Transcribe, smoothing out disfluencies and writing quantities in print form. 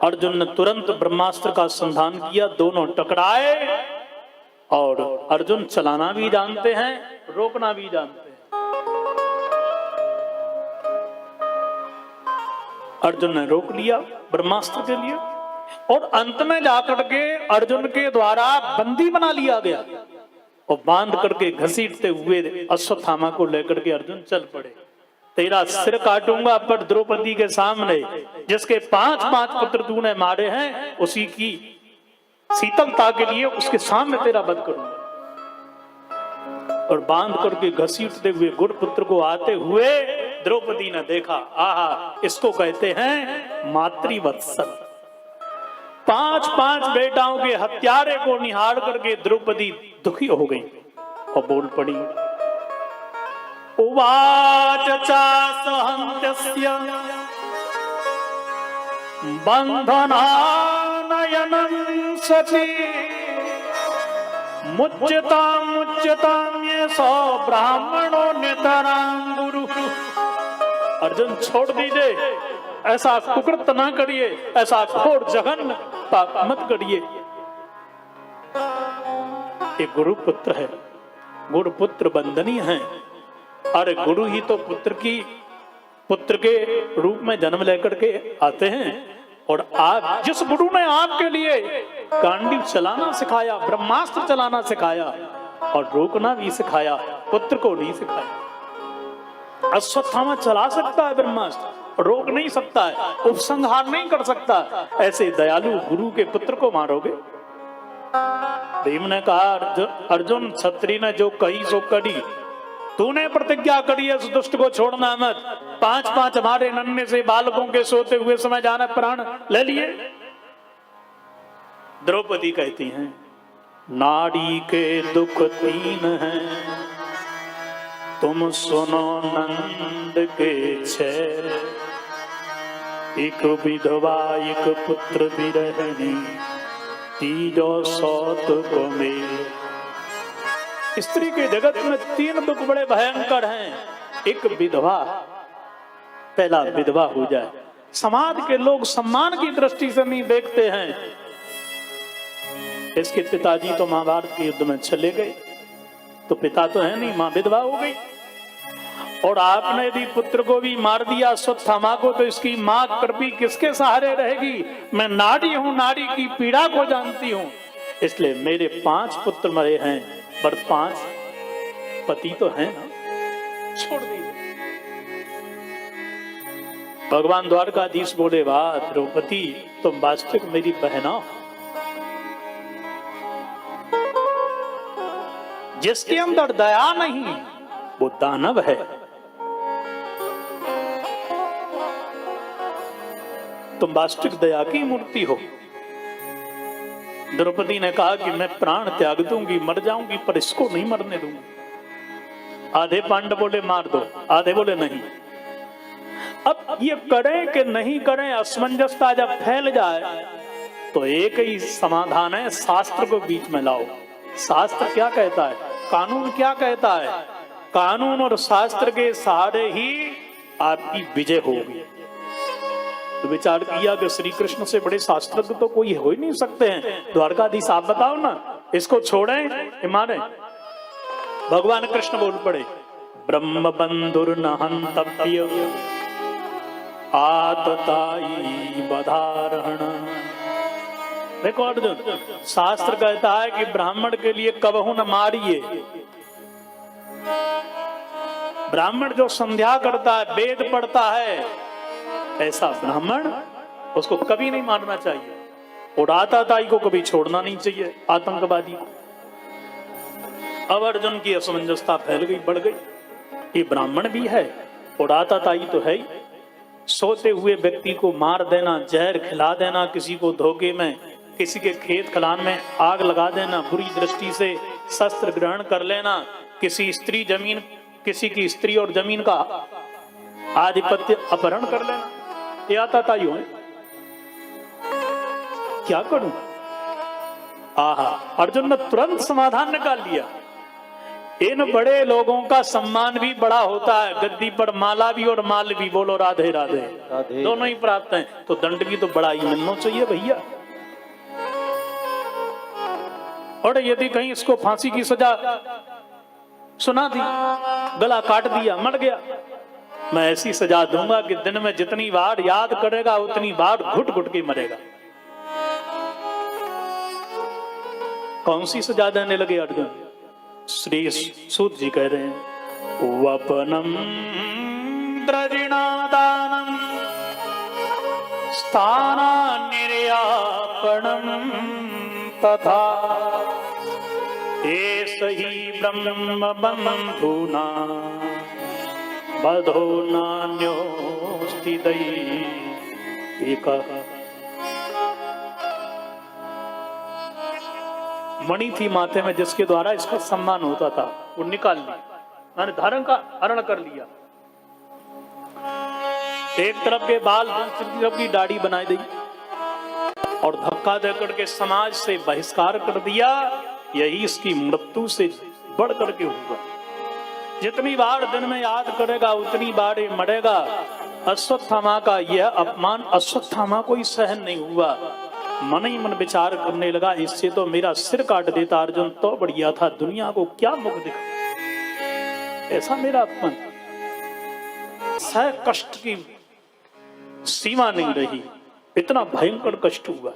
अर्जुन ने तुरंत ब्रह्मास्त्र का संधान किया, दोनों टकराए। और अर्जुन चलाना भी जानते हैं, रोकना भी जानते हैं। अर्जुन ने रोक लिया ब्रह्मास्त्र के लिए, और अंत में जाकर के अर्जुन के द्वारा बंदी बना लिया गया और बांध करके घसीटते हुए अश्वत्थामा को लेकर के अर्जुन चल पड़े। तेरा सिर काटूंगा पर द्रौपदी के सामने, जिसके 5-5 पुत्र तूने मारे हैं, उसी की शीतलता के लिए उसके सामने तेरा वध करूंगा। और बांध करके घसीटते हुए गुरुपुत्र को आते हुए द्रौपदी ने देखा। आहा, इसको कहते हैं मातृवत्सल। 5-5 बेटाओं के हत्यारे को निहार करके द्रौपदी दुखी हो गई और बोल पड़ी। उवाच चासहन्त्यस्य बन्धनानयनं सति मुच्यतां ये सो ब्राह्मणो नितरां गुरु। अर्जुन छोड़ दीजिए, ऐसा कुकृत ना करिए, ऐसा घोर जघन्य पाप मत करिए। एक गुरु पुत्र है, गुरु पुत्र वंदनीय है। अरे गुरु ही तो पुत्र के रूप में जन्म लेकर के आते हैं। और आप, जिस गुरु ने आपके लिए गांडीव चलाना सिखाया, ब्रह्मास्त्र चलाना सिखाया और रोकना भी सिखाया, पुत्र को नहीं सिखाया। अश्वत्थामा चला सकता है ब्रह्मास्त्र, रोक नहीं सकता है, उपसंहार नहीं कर सकता। ऐसे दयालु गुरु के पुत्र को मारोगे? भीम ने कहा, अर्जुन क्षत्रिय ने जो कही सो करी। तूने प्रतिज्ञा करी है उस दुष्ट को छोड़ना मत। 5-5 हमारे नन्हे से बालकों के सोते हुए समय जाने प्राण ले लिए। द्रौपदी कहती हैं, नारी के दुख 3 हैं, तुम सुनो नंद के 6। एक विधवा एक पुत्र विरहिणी, तीजो सौत को मेल। स्त्री के जगत में 3 दुख बड़े भयंकर हैं। एक विधवा, पहला विधवा हो जाए। समाज के लोग सम्मान की दृष्टि से नहीं देखते हैं। इसके पिताजी तो महाभारत के युद्ध में चले गए, तो पिता तो है नहीं, मां विधवा हो गई। और आपने यदि पुत्र को भी मार दिया अश्वत्थामा को, तो इसकी मां कृपी किसके सहारे रहेगी? मैं नारी हूं, नारी की पीड़ा को जानती हूं। इसलिए मेरे 5 पुत्र मरे हैं, पर 5 पति तो है ना, छोड़ दीजिए। भगवान द्वारकाधीश बोले, वाह द्रौपदी, तुम वास्तविक मेरी बहना हो। जिसके अंदर दया नहीं वो दानव है। तुम वास्तविक दया की मूर्ति हो। द्रौपदी ने कहा कि मैं प्राण त्याग दूंगी, मर जाऊंगी, पर इसको नहीं मरने दूंगी। आधे पांडव बोले मार दो, आधे बोले नहीं। अब ये करें कि नहीं करें, असमंजसता जब फैल जाए तो एक ही समाधान है, शास्त्र को बीच में लाओ। शास्त्र क्या कहता है, कानून क्या कहता है? कानून और शास्त्र के सहारे ही आपकी विजय होगी। तो विचार किया कि श्री कृष्ण से बड़े शास्त्रज्ञ तो कोई हो ही नहीं सकते हैं। द्वारकाधीश आप बताओ ना, इसको छोड़ें कि मारें? भगवान कृष्ण बोल पड़े, ब्रह्म बंधुर न हंतव्य आतताई बधारहण। देखो अर्जुन, शास्त्र कहता है कि ब्राह्मण के लिए कबहू न मारिए। ब्राह्मण जो संध्या करता है, वेद पढ़ता है, ऐसा ब्राह्मण, उसको कभी नहीं मारना चाहिए। और आतताई को कभी छोड़ना नहीं चाहिए, आतंकवादी को। अब अर्जुन की असमंजसता फैल गई, बढ़ गई। ये ब्राह्मण भी है और आतताई तो है ही। सोते हुए व्यक्ति को मार देना, जहर खिला देना, किसी को धोखे में, किसी के खेत खलिहान में आग लगा देना, बुरी दृष्टि से शस्त्र ग्रहण कर लेना, किसी की स्त्री और जमीन का आधिपत्य अपहरण कर लेना, ये आतताई है। क्या करूं? आहा, अर्जुन ने तुरंत समाधान निकाल लिया। इन बड़े लोगों का सम्मान भी बड़ा होता है, गद्दी पर माला भी और माल भी। बोलो राधे राधे, राधे। दोनों ही प्राप्त हैं, तो दंड भी तो बड़ा ही मिलना चाहिए भैया। और यदि कहीं इसको फांसी की सजा सुना दी, गला काट दिया, मर गया, मैं ऐसी सजा दूंगा कि दिन में जितनी बार याद करेगा उतनी बार घुट घुट के मरेगा। कौन सी सजा देने लगे अर्जुन? श्री सूत जी कह रहे हैं, वपनम द्रजिणादानम स्थाना निर्यापणम तथा एष ही ब्रह्म बंधुना बधो नान्योस्ति दैहिकः। मणि थी माथे में जिसके द्वारा इसका सम्मान होता था, वो निकाल ली, मैंने धारण का हरण कर लिया। एक तरफ के बाल दूसरी तरफ की दाढ़ी बना दी और धक्का देकर के समाज से बहिष्कार कर दिया। यही इसकी मृत्यु से बढ़ करके होगा। जितनी बार दिन में याद करेगा उतनी बार ही मरेगा। अश्वत्थामा का यह अपमान अश्वत्थामा को ही सहन नहीं हुआ। मन ही मन विचार करने लगा, इससे तो मेरा सिर काट देता अर्जुन तो बढ़िया था, दुनिया को क्या मुख दिखा, ऐसा मेरा अपमान। सह कष्ट की सीमा नहीं रही, इतना भयंकर कष्ट हुआ।